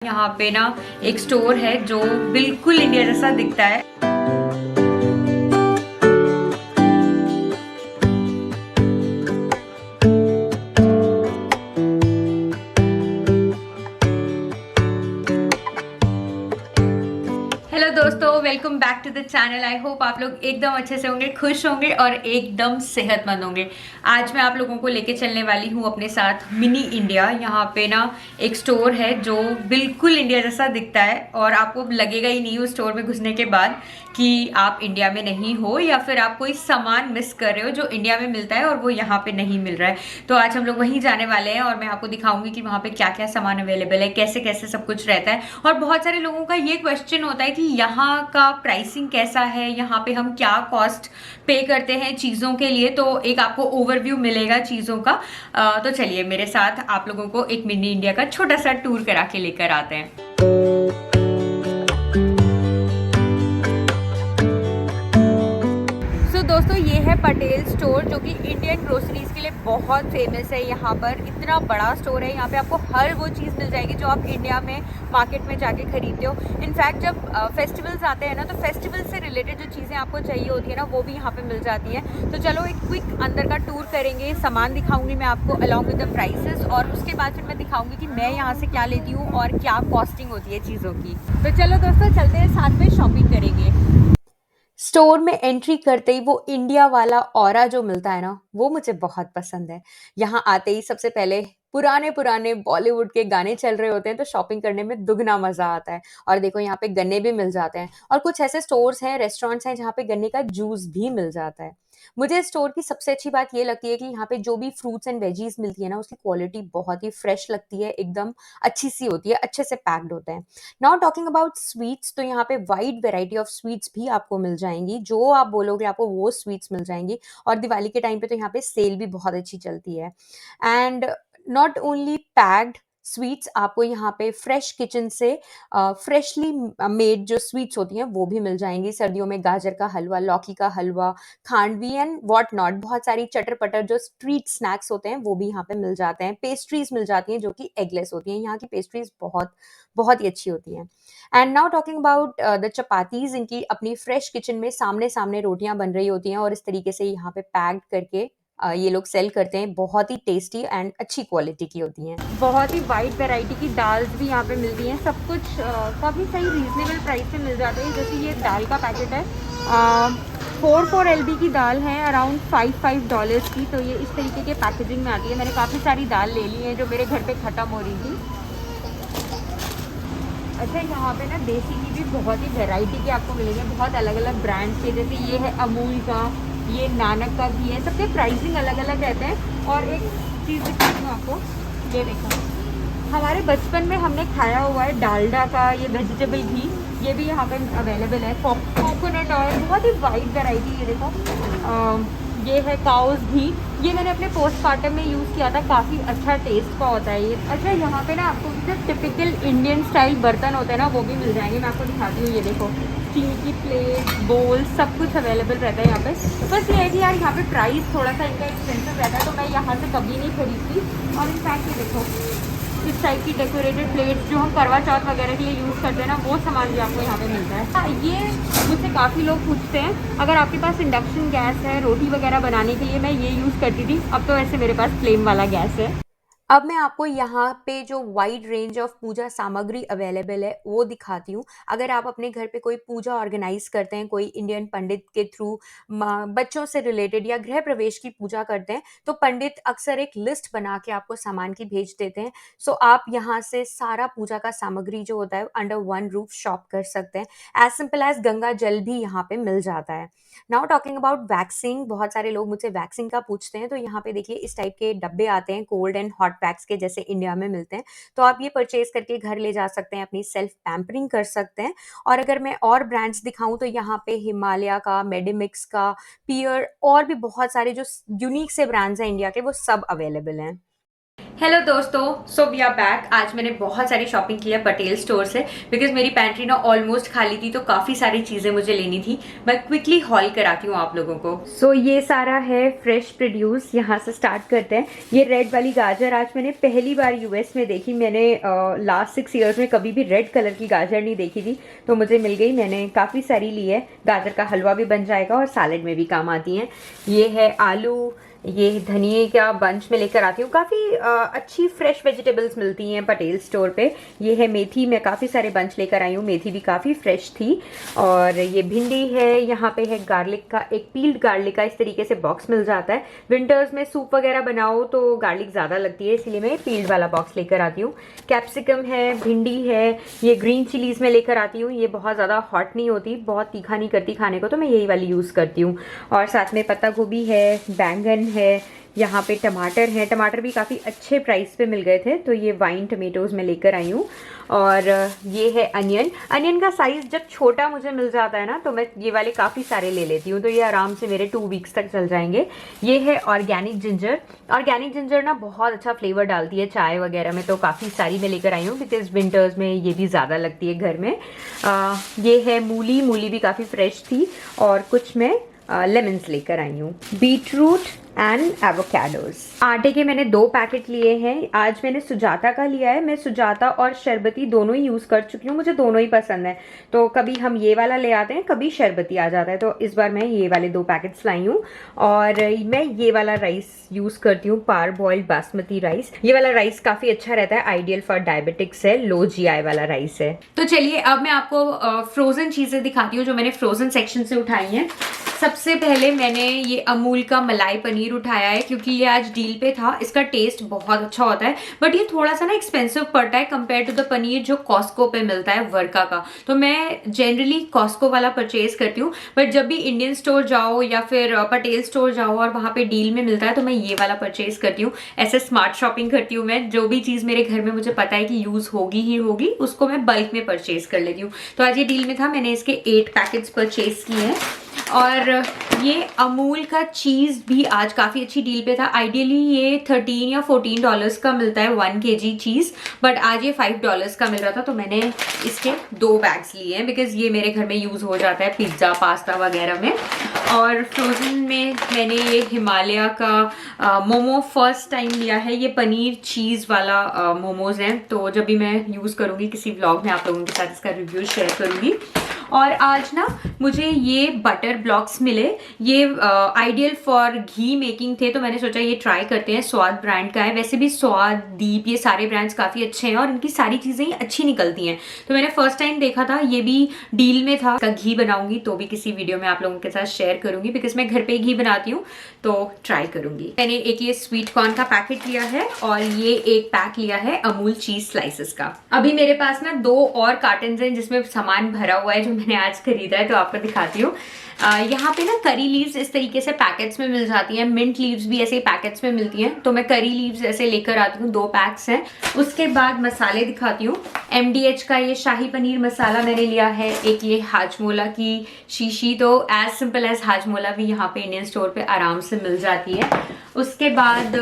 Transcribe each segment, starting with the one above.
यहाँ पे ना एक स्टोर है जो बिल्कुल इंडिया जैसा दिखता है। हेलो दोस्तों, welcome back to the channel. I hope आप लोग एकदम अच्छे से होंगे, खुश होंगे और एकदम सेहतमंद होंगे। आज मैं आप लोगों को लेके चलने वाली हूँ अपने साथ मिनी इंडिया। यहाँ पे ना एक स्टोर है जो बिल्कुल इंडिया जैसा दिखता है और आपको लगेगा ही नहीं उस स्टोर में घुसने के बाद कि आप इंडिया में नहीं हो या फिर आप कोई सामान मिस कर रहे हो जो इंडिया में मिलता है और वो यहाँ पे नहीं मिल रहा है। तो आज हम लोग वहीं जाने वाले हैं और मैं आपको दिखाऊंगी कि वहाँ पे क्या क्या सामान अवेलेबल है, कैसे कैसे सब कुछ रहता है। और बहुत सारे लोगों का ये क्वेश्चन होता है कि यहाँ का प्राइसिंग कैसा है, यहाँ पे हम क्या कॉस्ट पे करते हैं चीज़ों के लिए। तो एक आपको ओवरव्यू मिलेगा चीज़ों का। तो चलिए मेरे साथ आप लोगों को एक मिनी इंडिया का छोटा सा टूर करा के लेकर आते हैं। दोस्तों ये है पटेल स्टोर जो कि इंडियन ग्रोसरीज के लिए बहुत फेमस है। यहाँ पर इतना बड़ा स्टोर है, यहाँ पे आपको हर वो चीज़ मिल जाएगी जो आप इंडिया में मार्केट में जाके खरीदते हो। इनफैक्ट जब फेस्टिवल्स आते हैं ना, तो फेस्टिवल से रिलेटेड जो चीज़ें आपको चाहिए होती है ना, वो भी यहाँ पे मिल जाती हैं। तो चलो एक क्विक अंदर का टूर करेंगे, सामान दिखाऊंगी मैं आपको अलॉन्ग विद द प्राइसेस, और उसके बाद फिर मैं दिखाऊंगी कि मैं यहाँ से क्या लेती हूँ और क्या कॉस्टिंग होती है चीज़ों की। तो चलो दोस्तों चलते हैं, साथ में शॉपिंग करेंगे। स्टोर में एंट्री करते ही वो इंडिया वाला ऑरा जो मिलता है ना, वो मुझे बहुत पसंद है। यहाँ आते ही सबसे पहले पुराने पुराने बॉलीवुड के गाने चल रहे होते हैं, तो शॉपिंग करने में दुगना मजा आता है। और देखो यहाँ पे गन्ने भी मिल जाते हैं, और कुछ ऐसे स्टोर्स हैं, रेस्टोरेंट्स हैं जहाँ पे गन्ने का जूस भी मिल जाता है। मुझे स्टोर की सबसे अच्छी बात ये लगती है कि यहाँ पे जो भी फ्रूट्स एंड वेजीज मिलती है ना, उसकी क्वालिटी बहुत ही फ्रेश लगती है, एकदम अच्छी सी होती है, अच्छे से पैक्ड होते हैं। नाउ टॉकिंग अबाउट स्वीट्स, तो यहाँ पे वाइड वेराइटी ऑफ स्वीट्स भी आपको मिल जाएंगी, जो आप बोलोगे आपको वो स्वीट्स मिल जाएंगी। और दिवाली के टाइम पे तो यहाँ पे सेल भी बहुत अच्छी चलती है। And not only packed sweets, आपको यहाँ पे फ्रेश किचन से फ्रेशली मेड जो स्वीट्स होती हैं वो भी मिल जाएंगी। सर्दियों में गाजर का हलवा, लौकी का हलवा, खांडवी एंड व्हाट नॉट, बहुत सारी चटर पटर जो स्ट्रीट स्नैक्स होते हैं वो भी यहाँ पे मिल जाते हैं। पेस्ट्रीज मिल जाती हैं जो कि एगलेस होती हैं, यहाँ की पेस्ट्रीज बहुत बहुत ही अच्छी होती हैं। And now talking about the chapatis, इनकी अपनी फ्रेश किचन में सामने सामने रोटियां बन रही होती हैं और इस तरीके से यहाँ पे पैक्ड करके ये लोग सेल करते हैं। बहुत ही टेस्टी एंड अच्छी क्वालिटी की होती हैं। बहुत ही वाइड वैरायटी की दाल्स भी यहाँ पे मिलती हैं, सब कुछ काफ़ी सही रीजनेबल प्राइस पे मिल जाते हैं। जैसे ये दाल का पैकेट है, 4 LB की दाल है, अराउंड $5 की। तो ये इस तरीके के पैकेजिंग में आती है। मैंने काफ़ी सारी दाल ले ली है जो मेरे घर पे ख़त्म हो रही थी। अच्छा, यहाँ पे ना देसी की भी बहुत ही वैरायटी के आपको मिलेंगे, बहुत अलग अलग ब्रांड्स के। जैसे ये है अमूल का, ये नानक का घी है, सबके प्राइसिंग अलग अलग रहते हैं। और एक चीज़ दिखाती हूँ आपको, ये देखो, हमारे बचपन में हमने खाया हुआ है डालडा का ये वेजिटेबल घी, ये भी यहाँ पे अवेलेबल है। कोकोनट ऑयल, बहुत ही वाइड वैरायटी। ये देखो, ये है काउस घी, ये मैंने अपने पोस्टमार्टम में यूज़ किया था, काफ़ी अच्छा टेस्ट का होता है ये। अच्छा, यहाँ पे ना आपको जो टिपिकल इंडियन स्टाइल बर्तन होते हैं ना, वो भी मिल जाएंगे। मैं आपको दिखाती हूँ, ये देखो, स्टील की प्लेट, बोल, सब कुछ अवेलेबल रहता है यहाँ पे। बस ये है कि यार यहाँ पे प्राइस थोड़ा सा इनका एक्सपेंसिव रहता है, तो मैं यहाँ से कभी नहीं खरीदती। और इनफैक्ट ये देखो, इस टाइप की डेकोरेटेड प्लेट्स जो हम करवा चौथ वगैरह के लिए यूज़ करते हैं ना, वो सामान भी आपको यहाँ पे मिलता है। ये मुझसे काफ़ी लोग पूछते हैं, अगर आपके पास इंडक्शन गैस है रोटी वगैरह बनाने के लिए, मैं ये यूज़ करती थी, अब तो वैसे मेरे पास फ्लेम वाला गैस है। अब मैं आपको यहाँ पे जो वाइड रेंज ऑफ पूजा सामग्री अवेलेबल है वो दिखाती हूँ। अगर आप अपने घर पे कोई पूजा ऑर्गेनाइज करते हैं, कोई इंडियन पंडित के थ्रू बच्चों से रिलेटेड या गृह प्रवेश की पूजा करते हैं, तो पंडित अक्सर एक लिस्ट बना के आपको सामान की भेज देते हैं। सो आप यहाँ से सारा पूजा का सामग्री जो होता है अंडर वन रूफ शॉप कर सकते हैं। एज सिंपल एज गंगा जल भी यहाँ पे मिल जाता है। नाउ टॉकिंग अबाउट वैक्सिंग, बहुत सारे लोग मुझसे वैक्सिंग का पूछते हैं, तो यहाँ पे देखिए इस टाइप के डब्बे आते हैं, कोल्ड एंड हॉट पैक्स के, जैसे इंडिया में मिलते हैं। तो आप ये परचेज करके घर ले जा सकते हैं, अपनी सेल्फ पैम्परिंग कर सकते हैं। और अगर मैं और ब्रांड्स दिखाऊं तो यहाँ पे हिमालय का, मेडिमिक्स का, पियर, और भी बहुत सारे जो यूनिक से ब्रांड्स हैं इंडिया के, वो सब अवेलेबल हैं। हेलो दोस्तों, सो वी आर बैक। आज मैंने बहुत सारी शॉपिंग की है पटेल स्टोर से, बिकॉज मेरी पैंट्री ना ऑलमोस्ट खाली थी, तो काफ़ी सारी चीज़ें मुझे लेनी थी। मैं क्विकली हॉल कराती हूँ आप लोगों को। सो ये सारा है फ्रेश प्रोड्यूस। यहाँ से स्टार्ट करते हैं। ये रेड वाली गाजर आज मैंने पहली बार यूएस में देखी। मैंने लास्ट 6 ईयर्स में कभी भी रेड कलर की गाजर नहीं देखी थी, तो मुझे मिल गई। मैंने काफ़ी सारी ली है। गाजर का हलवा भी बन जाएगा और सैलेड में भी काम आती हैं। ये है आलू, ये धनिए का बंच में लेकर आती हूँ। काफ़ी अच्छी फ्रेश वेजिटेबल्स मिलती हैं पटेल स्टोर पे। ये है मेथी, मैं काफ़ी सारे बंच लेकर आई हूँ। मेथी भी काफ़ी फ्रेश थी। और ये भिंडी है। यहाँ पे है गार्लिक का, एक पील्ड गार्लिक का इस तरीके से बॉक्स मिल जाता है। विंटर्स में सूप वगैरह बनाओ तो गार्लिक ज़्यादा लगती है, इसलिए मैं पील्ड वाला बॉक्स लेकर आती हूँ। कैप्सिकम है, भिंडी है। ये ग्रीन चिलीज़ में लेकर आती हूँ। ये बहुत ज़्यादा हॉट नहीं होती, बहुत तीखा नहीं करती खाने को, तो मैं यही वाली यूज़ करती हूँ। और साथ में पत्ता गोभी है, बैंगन है। यहाँ पे टमाटर है। टमाटर भी काफ़ी अच्छे प्राइस पे मिल गए थे, तो ये वाइन टमेटोज़ में लेकर आई हूँ। और ये है अनियन। अनियन का साइज़ जब छोटा मुझे मिल जाता है ना, तो मैं ये वाले काफ़ी सारे ले लेती हूँ, तो ये आराम से मेरे 2 वीक्स तक चल जाएंगे। ये है ऑर्गेनिक जिंजर। ऑर्गेनिक जिंजर ना बहुत अच्छा फ्लेवर डालती है चाय वगैरह में, तो काफ़ी सारी मैं लेकर आई हूँ, बिकॉज विंटर्स में ये भी ज़्यादा लगती है घर में। ये है मूली। मूली भी काफ़ी फ्रेश थी। और कुछ मैं लेमन्स लेकर आई हूँ। Beetroot and avocados. आटे के मैंने 2 पैकेट लिए हैं। आज मैंने सुजाता का लिया है। मैं सुजाता और शरबती दोनों ही यूज़ कर चुकी हूँ, मुझे दोनों ही पसंद है। तो कभी हम ये वाला ले आते हैं, कभी शरबती आ जाता है, तो इस बार मैं ये वाले 2 पैकेट्स लाई हूँ। और मैं ये वाला राइस यूज़ करती हूँ, पार बॉइल्ड बासमती राइस। ये वाला राइस काफ़ी अच्छा रहता है, आइडियल फॉर डायबिटिक्स है, लो GI वाला राइस है। तो चलिए अब मैं आपको फ्रोज़न चीज़ें दिखाती हूँ जो मैंने फ्रोज़न सेक्शन से उठाई हैं। सबसे पहले मैंने ये अमूल का मलाई पनीर उठाया है, क्योंकि ये आज डील पे था। इसका टेस्ट बहुत अच्छा होता है, बट ये थोड़ा सा ना एक्सपेंसिव पड़ता है कंपेयर टू द पनीर जो कॉस्को पे मिलता है वर्का का। तो मैं जनरली कॉस्को वाला परचेज करती हूँ, बट जब भी इंडियन स्टोर जाओ या फिर पटेल स्टोर जाओ और वहाँ पे डील में मिलता है, तो मैं ये वाला परचेज करती हूँ। ऐसे स्मार्ट शॉपिंग करती हूँ मैं। जो भी चीज़ मेरे घर में मुझे पता है कि यूज़ होगी ही होगी, उसको मैं बल्क में परचेज कर लेती हूँ। तो आज ये डील में था, मैंने इसके 8 पैकेट्स परचेज किए हैं। और ये अमूल का चीज़ भी आज काफ़ी अच्छी डील पे था। आइडियली ये $13 या $14 का मिलता है 1 kg चीज़, बट आज ये $5 का मिल रहा था, तो मैंने इसके 2 बैग्स लिए हैं, बिकॉज ये मेरे घर में यूज़ हो जाता है पिज़्ज़ा पास्ता वगैरह में। और फ्रोज़न में मैंने ये हिमालय का मोमो फर्स्ट टाइम लिया है। ये पनीर चीज़ वाला मोमोज़ हैं, तो जब भी मैं यूज़ करूँगी किसी व्लॉग में आप लोगों के साथ इसका रिव्यू शेयर करूँगी। और आज ना मुझे ये बटर ब्लॉक्स मिले। ये आइडियल फॉर घी मेकिंग थे, तो मैंने सोचा ये ट्राई करते हैं। स्वाद ब्रांड का है। वैसे भी स्वाद, दीप, ये सारे ब्रांड्स काफ़ी अच्छे हैं और इनकी सारी चीज़ें अच्छी निकलती हैं। तो मैंने फर्स्ट टाइम देखा था, ये भी डील में था। इसका घी बनाऊंगी तो भी किसी वीडियो में आप लोगों के साथ शेयर करूंगी, बिकॉज मैं घर पे घी बनाती हूँ, तो ट्राई करूंगी। मैंने एक ये स्वीट कॉर्न का पैकेट लिया है और ये एक पैक लिया है अमूल चीज स्लाइसेस का। अभी मेरे पास ना 2 और कार्टन हैं जिसमें सामान भरा हुआ है, जो मैंने आज खरीदा है, तो आपको दिखाती हूँ। यहाँ पे ना करी लीव्स इस तरीके से पैकेट्स में मिल जाती हैं। मिंट लीव्स भी ऐसे पैकेट्स में मिलती हैं, तो मैं करी लीव्स ऐसे लेकर आती हूँ। 2 पैक्स हैं। उसके बाद मसाले दिखाती हूँ। MDH का ये शाही पनीर मसाला मैंने लिया है। एक ये हाजमोला की शीशी, तो एज सिंपल एज हाजमोला भी यहाँ पे इंडियन स्टोर पे आराम से मिल जाती है। उसके बाद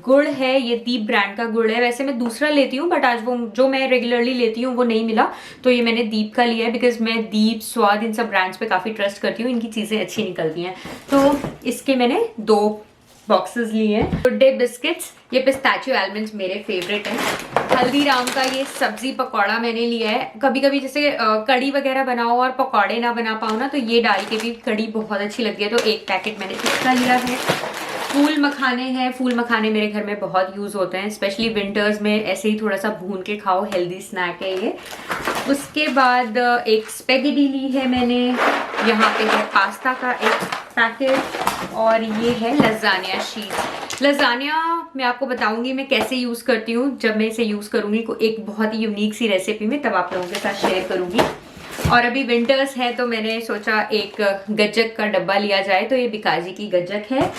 गुड़ है, ये दीप ब्रांड का गुड़ है। वैसे मैं दूसरा लेती हूँ, बट आज वो जो मैं रेगुलरली लेती हूँ वो नहीं मिला, तो ये मैंने दीप का लिया है, बिकॉज मैं दीप, स्वाद, इन सब ब्रांड्स पे काफ़ी ट्रस्ट करती हूँ। इनकी चीज़ें अच्छी निकलती हैं, तो इसके मैंने 2 बॉक्सेस लिए हैं। गुड डे बिस्किट्स, ये पिस्ताचियो आलमंड्स मेरे फेवरेट हैं। हल्दीराम का ये सब्जी पकौड़ा मैंने लिया है। कभी कभी जैसे कड़ी वगैरह बनाओ और पकौड़े ना बना पाओ ना, तो ये डाल के भी कड़ी बहुत अच्छी लगती है, तो 1 पैकेट मैंने इसका लिया है। फूल मखाने हैं। फूल मखाने मेरे घर में बहुत यूज़ होते हैं, स्पेशली विंटर्स में। ऐसे ही थोड़ा सा भून के खाओ, हेल्दी स्नैक है ये। उसके बाद एक स्पेगेटी ली है मैंने। यहाँ पे है पास्ता का एक पैकेट, और ये है लजानिया शीट। लजानिया मैं आपको बताऊंगी मैं कैसे यूज़ करती हूँ, जब मैं इसे यूज़ करूँगी एक बहुत ही यूनिक सी रेसिपी में, तब आप लोगों के साथ शेयर करूँगी। और अभी विंटर्स है, तो मैंने सोचा एक गज्जक का डब्बा लिया जाए, तो ये बिकाजी की गज्जक है।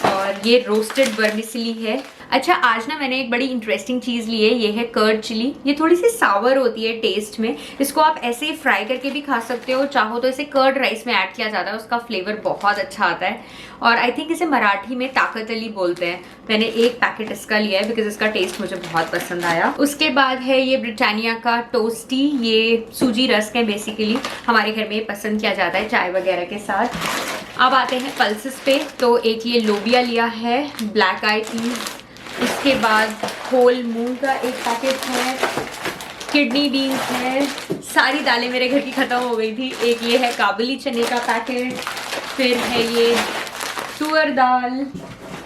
और ये रोस्टेड वर्मिसली है। अच्छा, आज ना मैंने एक बड़ी इंटरेस्टिंग चीज़ ली है, ये है कर्ड चिली। ये थोड़ी सी सावर होती है टेस्ट में। इसको आप ऐसे ही फ्राई करके भी खा सकते हो, चाहो तो इसे कर्ड राइस में ऐड किया जाता है, उसका फ्लेवर बहुत अच्छा आता है। और आई थिंक इसे मराठी में ताकत अली बोलते हैं। मैंने एक पैकेट इसका लिया है बिकॉज इसका टेस्ट मुझे बहुत पसंद आया। उसके बाद है ये ब्रिटानिया का टोस्टी, ये सूजी रस्क है बेसिकली, हमारे घर में ये पसंद किया जाता है चाय वगैरह के साथ। अब आते हैं पल्सेस पे, तो एक ये लोबिया लिया है, ब्लैक आई पीस। इसके बाद होल मूंग का एक पैकेट है, किडनी बीन्स है, सारी दालें मेरे घर की ख़त्म हो गई थी। एक ये है काबुली चने का पैकेट, फिर है ये तुअर दाल,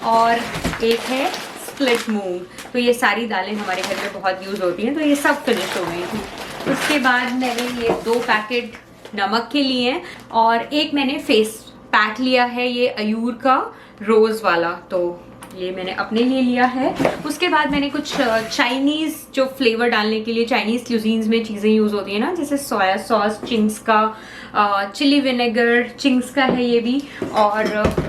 और एक है स्प्लिट मूंग। तो ये सारी दालें हमारे घर में बहुत यूज़ होती हैं, तो ये सब फिनिश हो गई थी। उसके बाद मैंने ये 2 पैकेट नमक के लिए हैं, और एक मैंने फेस पैक लिया है, ये अयूर का रोज़ वाला, तो ये मैंने अपने लिए लिया है। उसके बाद मैंने कुछ चाइनीज़ जो फ्लेवर डालने के लिए चाइनीज़ क्यूजीन्स में चीज़ें यूज़ होती हैं ना, जैसे सोया सॉस, चिंग्स का चिली विनेगर, चिंग्स का है ये भी, और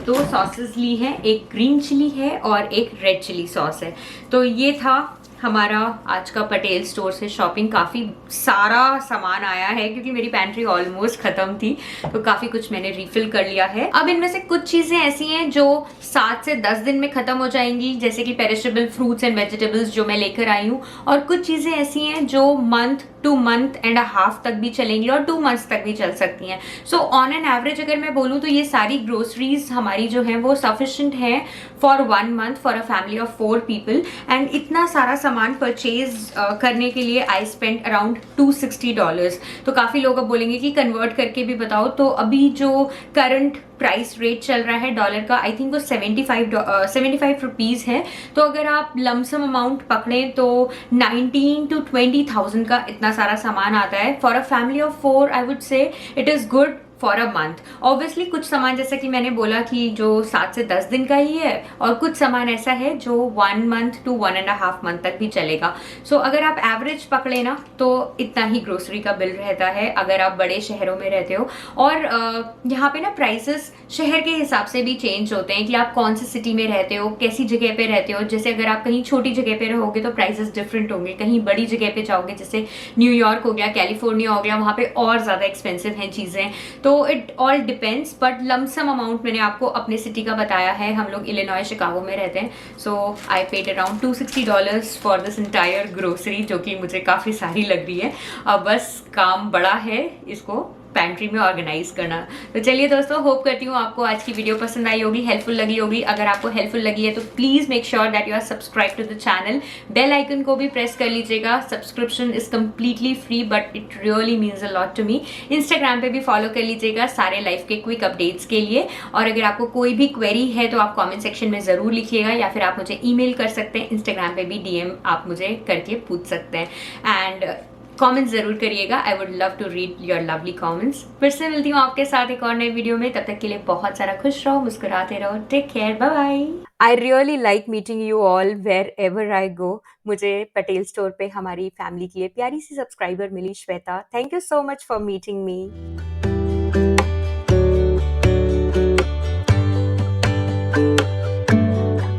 2 सॉसेस ली हैं, एक ग्रीन चिली है और एक रेड चिली सॉस है। तो ये था हमारा आज का पटेल स्टोर से शॉपिंग। काफ़ी सारा सामान आया है क्योंकि मेरी पैंट्री ऑलमोस्ट ख़त्म थी, तो काफ़ी कुछ मैंने रिफिल कर लिया है। अब इनमें से कुछ चीज़ें ऐसी हैं जो 7 से 10 दिन में ख़त्म हो जाएंगी, जैसे कि पेरिशेबल फ्रूट्स एंड वेजिटेबल्स जो मैं लेकर आई हूँ, और कुछ चीज़ें ऐसी हैं जो month two month and a half तक भी चलेंगी और 2 मंथ्स तक भी चल सकती हैं। सो ऑन एन एवरेज अगर मैं बोलूँ तो ये सारी ग्रोसरीज हमारी जो हैं वो सफिशिएंट हैं for 1 month for a family of 4 people. And इतना सारा सामान परचेज करने के लिए आई स्पेंड अराउंड $260। तो काफ़ी लोग अब बोलेंगे कि कन्वर्ट करके भी बताओ, तो अभी जो करंट प्राइस रेट चल रहा है डॉलर का, आई थिंक वो 75 रुपीज़ है। तो अगर आप लमसम अमाउंट पकड़ें तो 19 to 20,000 का इतना सारा सामान आता है। For a family of 4 I would say it is good for a month. Obviously कुछ सामान जैसा कि मैंने बोला कि जो 7 से 10 दिन का ही है, और कुछ सामान ऐसा है जो 1 मंथ टू 1.5 मंथ तक भी चलेगा। सो अगर आप एवरेज पकड़े ना तो इतना ही ग्रोसरी का बिल रहता है अगर आप बड़े शहरों में रहते हो। और यहाँ पे ना प्राइसेस शहर के हिसाब से भी चेंज होते हैं कि आप कौन सी सिटी में रहते हो, कैसी जगह पे रहते हो। जैसे अगर आप कहीं छोटी जगह पे रहोगे तो प्राइसेस डिफरेंट होंगे, कहीं बड़ी जगह पे जाओगे जैसे न्यूयॉर्क हो गया, कैलिफोर्निया हो गया, वहाँ पे और ज़्यादा एक्सपेंसिव हैं चीज़ें। तो it all depends, but lump sum amount मैंने आपको अपने सिटी का बताया है। हम लोग इलिनॉय शिकागो में रहते हैं, so I paid around $260 for this entire grocery, जो कि मुझे काफ़ी सारी लग रही है। अब बस काम बड़ा है इसको पैंट्री में ऑर्गेनाइज करना। तो चलिए दोस्तों, होप करती हूँ आपको आज की वीडियो पसंद आई होगी, हेल्पफुल लगी होगी। अगर आपको हेल्पफुल लगी है तो please make sure that you are subscribe to the channel. Bell icon को भी प्रेस कर लीजिएगा। Subscription is completely free but it really means a lot to me. Instagram पे भी फॉलो कर लीजिएगा सारे लाइफ के क्विक अपडेट्स के लिए। और अगर आपको कोई भी क्वेरी है तो आप कॉमेंट सेक्शन में ज़रूर लिखिएगा, या फिर आप मुझे ईमेल कर सकते हैं। इंस्टाग्राम पे भी DM आप मुझे करके पूछ सकते हैं। एंड कमेंट्स जरूर करिएगा, I would love to read your lovely comments. फिर से मिलती हूँ आपके साथ एक और नए वीडियो में, तब तक के लिए बहुत सारा खुश रहो, मुस्कुराते रहो, take care, bye bye. I really like meeting you all wherever I go. मुझे पटेल स्टोर पे हमारी फैमिली के लिए प्यारी सी सब्सक्राइबर मिली, Shweta. Thank you so much for meeting me.